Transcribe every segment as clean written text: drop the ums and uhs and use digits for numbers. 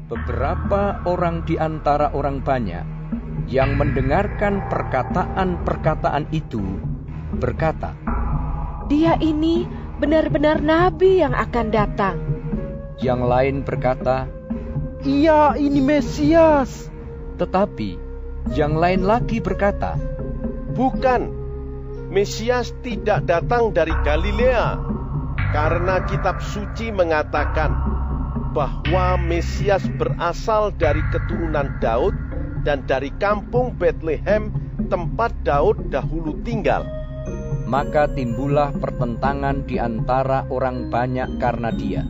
Beberapa orang di antara orang banyak yang mendengarkan perkataan-perkataan itu berkata, "Dia ini benar-benar nabi yang akan datang." Yang lain berkata, "Ia ini Mesias." tetapi yang lain lagi berkata, Bukan, Mesias tidak datang dari Galilea, karena kitab suci mengatakan bahwa Mesias berasal dari keturunan Daud dan dari kampung Betlehem, tempat Daud dahulu tinggal. Maka timbullah pertentangan di antara orang banyak karena dia.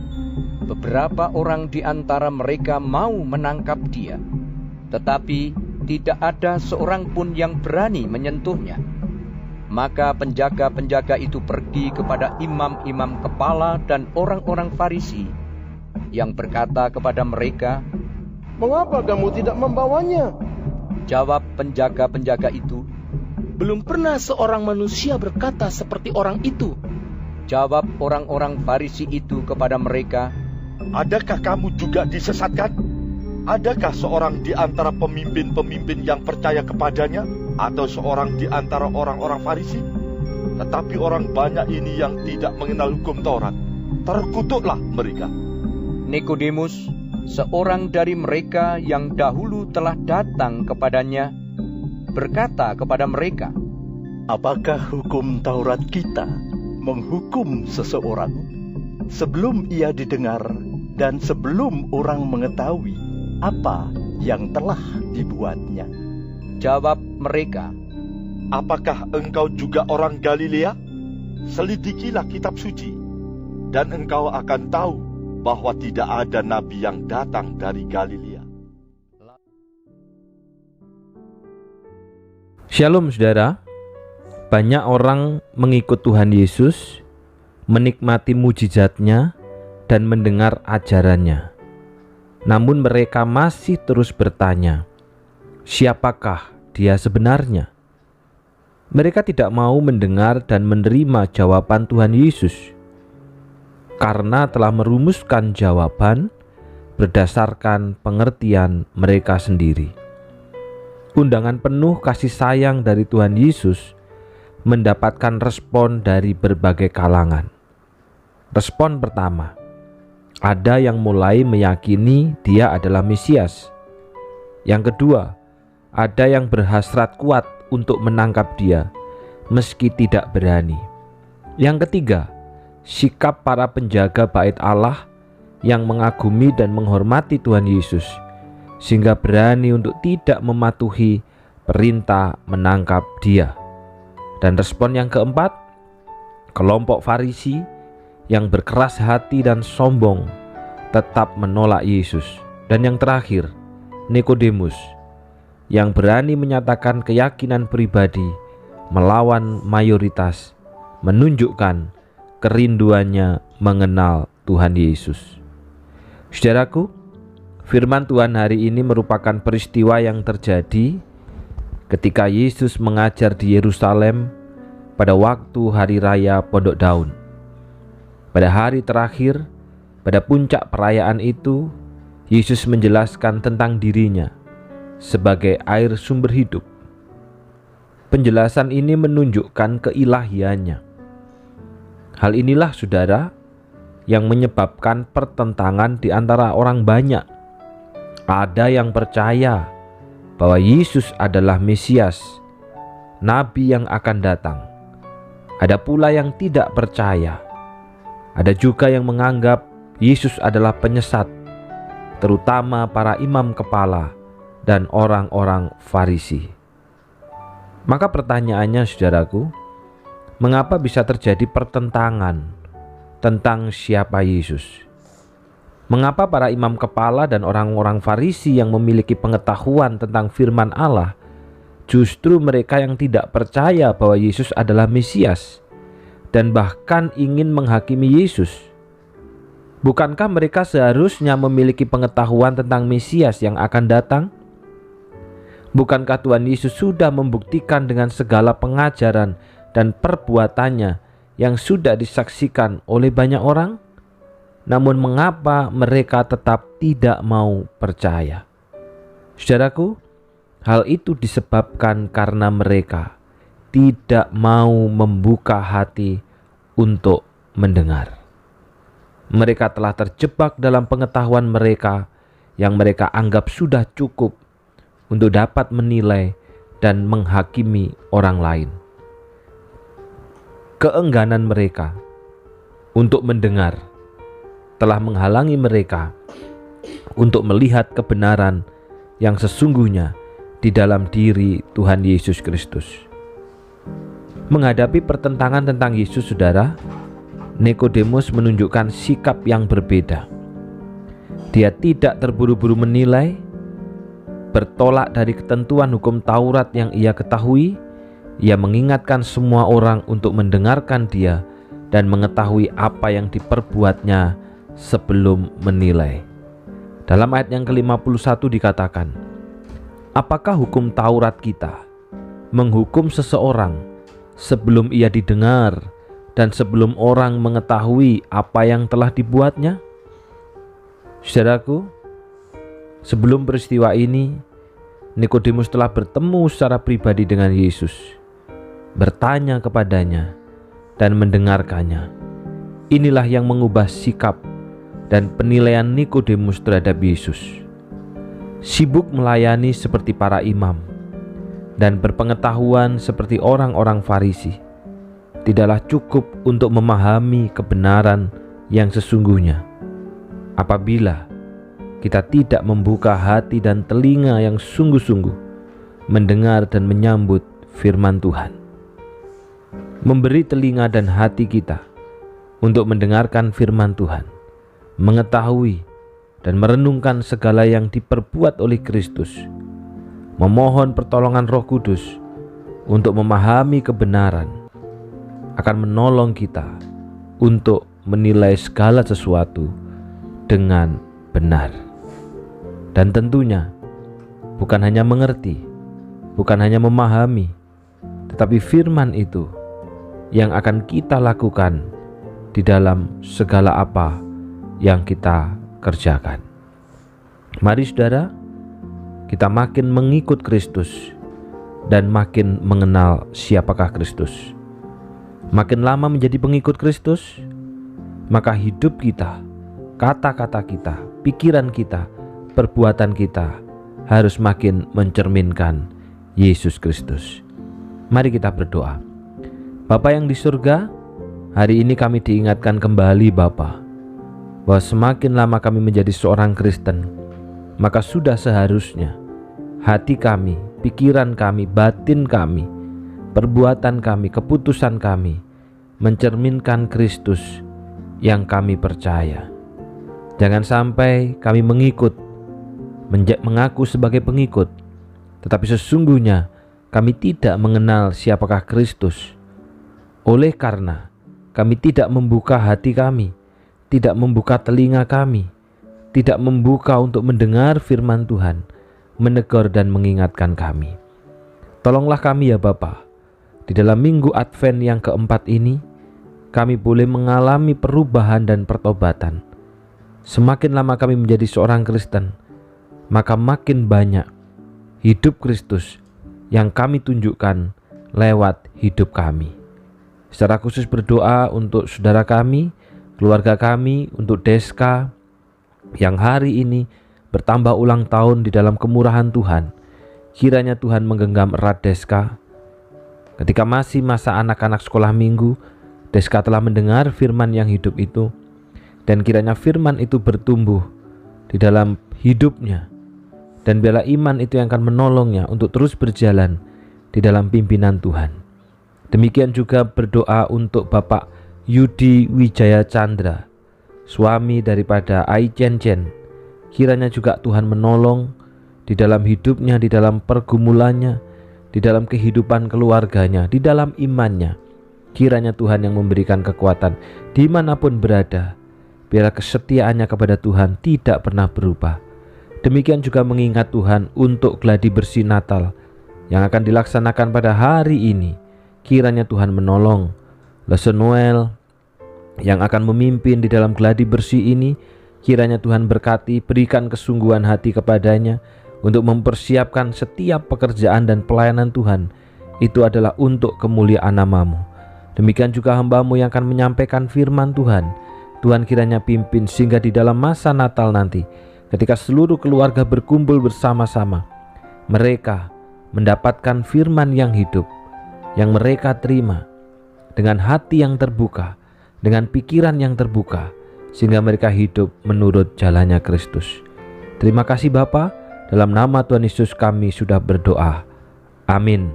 Beberapa orang di antara mereka mau menangkap dia, tetapi tidak ada seorang pun yang berani menyentuhnya. Maka penjaga-penjaga itu pergi kepada imam-imam kepala dan orang-orang Farisi, yang berkata kepada mereka, Mengapa kamu tidak membawanya? Jawab penjaga-penjaga itu, "Belum pernah seorang manusia berkata seperti orang itu." Jawab orang-orang Farisi itu kepada mereka, Adakah kamu juga disesatkan? Adakah seorang di antara pemimpin-pemimpin yang percaya kepadanya, atau seorang di antara orang-orang Farisi? Tetapi orang banyak ini yang tidak mengenal hukum Taurat, terkutuklah mereka. Nikodemus, seorang dari mereka yang dahulu telah datang kepadanya, berkata kepada mereka, Apakah hukum Taurat kita menghukum seseorang sebelum ia didengar dan sebelum orang mengetahui apa yang telah dibuatnya? Jawab mereka, Apakah engkau juga orang Galilea? Selidikilah kitab suci, dan engkau akan tahu bahwa tidak ada nabi yang datang dari Galilea. Shalom saudara, banyak orang mengikut Tuhan Yesus, menikmati mujizatnya dan mendengar ajarannya. Namun mereka masih terus bertanya, siapakah dia sebenarnya? Mereka tidak mau mendengar dan menerima jawaban Tuhan Yesus, karena telah merumuskan jawaban berdasarkan pengertian mereka sendiri. Undangan penuh kasih sayang dari Tuhan Yesus mendapatkan respon dari berbagai kalangan. Respon pertama, ada yang mulai meyakini dia adalah Mesias. Yang kedua, ada yang berhasrat kuat untuk menangkap dia, meski tidak berani. Yang ketiga, sikap para penjaga bait Allah yang mengagumi dan menghormati Tuhan Yesus, sehingga berani untuk tidak mematuhi perintah menangkap dia. Dan respon yang keempat, kelompok Farisi yang berkeras hati dan sombong tetap menolak Yesus. Dan yang terakhir, Nikodemus yang berani menyatakan keyakinan pribadi melawan mayoritas, menunjukkan kerinduannya mengenal Tuhan Yesus. Saudaraku, firman Tuhan hari ini merupakan peristiwa yang terjadi ketika Yesus mengajar di Yerusalem pada waktu hari raya Pondok Daun. Pada hari terakhir, pada puncak perayaan itu, Yesus menjelaskan tentang dirinya sebagai air sumber hidup. Penjelasan ini menunjukkan keilahiannya. Hal inilah saudara yang menyebabkan pertentangan di antara orang banyak. Ada yang percaya bahwa Yesus adalah Mesias, Nabi yang akan datang. Ada pula yang tidak percaya. Ada juga yang menganggap Yesus adalah penyesat, terutama para imam kepala dan orang-orang Farisi. Maka pertanyaannya saudaraku, mengapa bisa terjadi pertentangan tentang siapa Yesus? Mengapa para imam kepala dan orang-orang Farisi yang memiliki pengetahuan tentang firman Allah, justru mereka yang tidak percaya bahwa Yesus adalah Mesias dan bahkan ingin menghakimi Yesus? Bukankah mereka seharusnya memiliki pengetahuan tentang Mesias yang akan datang? Bukankah Tuhan Yesus sudah membuktikan dengan segala pengajaran dan perbuatannya yang sudah disaksikan oleh banyak orang? namun mengapa mereka tetap tidak mau percaya? Saudaraku, hal itu disebabkan karena mereka tidak mau membuka hati untuk mendengar. Mereka telah terjebak dalam pengetahuan mereka yang mereka anggap sudah cukup untuk dapat menilai dan menghakimi orang lain. Keengganan mereka untuk mendengar telah menghalangi mereka untuk melihat kebenaran yang sesungguhnya di dalam diri Tuhan Yesus Kristus. Menghadapi pertentangan tentang Yesus, saudara, Nikodemus menunjukkan sikap yang berbeda. Dia tidak terburu-buru menilai, bertolak dari ketentuan hukum Taurat yang ia ketahui. Ia mengingatkan semua orang untuk mendengarkan dia dan mengetahui apa yang diperbuatnya sebelum menilai. Dalam ayat yang ke-51 dikatakan, apakah hukum Taurat kita menghukum seseorang sebelum ia didengar dan sebelum orang mengetahui apa yang telah dibuatnya? Saudaraku, sebelum peristiwa ini, Nikodemus telah bertemu secara pribadi dengan Yesus, bertanya kepadanya dan mendengarkannya. Inilah yang mengubah sikap dan penilaian Nikodemus terhadap Yesus. Sibuk melayani seperti para imam dan berpengetahuan seperti orang-orang Farisi tidaklah cukup untuk memahami kebenaran yang sesungguhnya apabila kita tidak membuka hati dan telinga yang sungguh-sungguh mendengar dan menyambut firman Tuhan. Memberi telinga dan hati kita untuk mendengarkan firman Tuhan, mengetahui dan merenungkan segala yang diperbuat oleh Kristus, memohon pertolongan Roh Kudus untuk memahami kebenaran, akan menolong kita untuk menilai segala sesuatu dengan benar. Dan tentunya bukan hanya mengerti, bukan hanya memahami, tetapi firman itu yang akan kita lakukan di dalam segala apa yang kita kerjakan. Mari saudara, kita makin mengikut Kristus dan makin mengenal siapakah Kristus. Makin lama menjadi pengikut Kristus, maka hidup kita, kata-kata kita, pikiran kita, perbuatan kita harus makin mencerminkan Yesus Kristus. Mari kita berdoa. Bapa yang di surga, hari ini kami diingatkan kembali Bapa, bahwa semakin lama kami menjadi seorang Kristen, maka sudah seharusnya hati kami, pikiran kami, batin kami, perbuatan kami, keputusan kami mencerminkan Kristus yang kami percaya. Jangan sampai kami mengaku sebagai pengikut, tetapi sesungguhnya kami tidak mengenal siapakah Kristus. Oleh karena kami tidak membuka hati kami, tidak membuka telinga kami, tidak membuka untuk mendengar firman Tuhan, menegur dan mengingatkan kami. Tolonglah kami ya Bapa, di dalam minggu Advent yang keempat ini, kami boleh mengalami perubahan dan pertobatan. Semakin lama kami menjadi seorang Kristen, maka makin banyak hidup Kristus yang kami tunjukkan lewat hidup kami. Secara khusus berdoa untuk saudara kami, keluarga kami, untuk Deska yang hari ini bertambah ulang tahun di dalam kemurahan Tuhan. Kiranya Tuhan menggenggam erat Deska. Ketika masih masa anak-anak sekolah minggu, Deska telah mendengar firman yang hidup itu, dan kiranya firman itu bertumbuh di dalam hidupnya, dan biarlah iman itu yang akan menolongnya untuk terus berjalan di dalam pimpinan Tuhan. Demikian juga berdoa untuk Bapak Yudi Wijaya Chandra, suami daripada Ai Chen Chen. Kiranya juga Tuhan menolong di dalam hidupnya, di dalam pergumulannya, di dalam kehidupan keluarganya, di dalam imannya. Kiranya Tuhan yang memberikan kekuatan dimanapun berada. Biarlah kesetiaannya kepada Tuhan tidak pernah berubah. Demikian juga mengingat Tuhan untuk gladi bersih Natal yang akan dilaksanakan pada hari ini. Kiranya Tuhan menolong Lesenuel, yang akan memimpin di dalam geladi bersih ini. Kiranya Tuhan berkati, berikan kesungguhan hati kepadanya untuk mempersiapkan setiap pekerjaan dan pelayanan Tuhan. Itu adalah untuk kemuliaan nama-Mu. Demikian juga hamba-Mu yang akan menyampaikan firman Tuhan. Tuhan kiranya pimpin sehingga di dalam masa Natal nanti, ketika seluruh keluarga berkumpul bersama-sama, mereka mendapatkan firman yang hidup, yang mereka terima dengan hati yang terbuka, dengan pikiran yang terbuka, sehingga mereka hidup menurut jalannya Kristus. Terima kasih Bapa, dalam nama Tuhan Yesus kami sudah berdoa. Amin.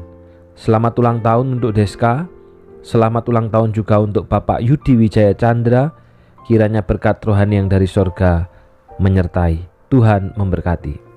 Selamat ulang tahun untuk Deska. Selamat ulang tahun juga untuk Bapak Yudi Wijaya Chandra. Kiranya berkat rohani yang dari sorga menyertai. Tuhan memberkati.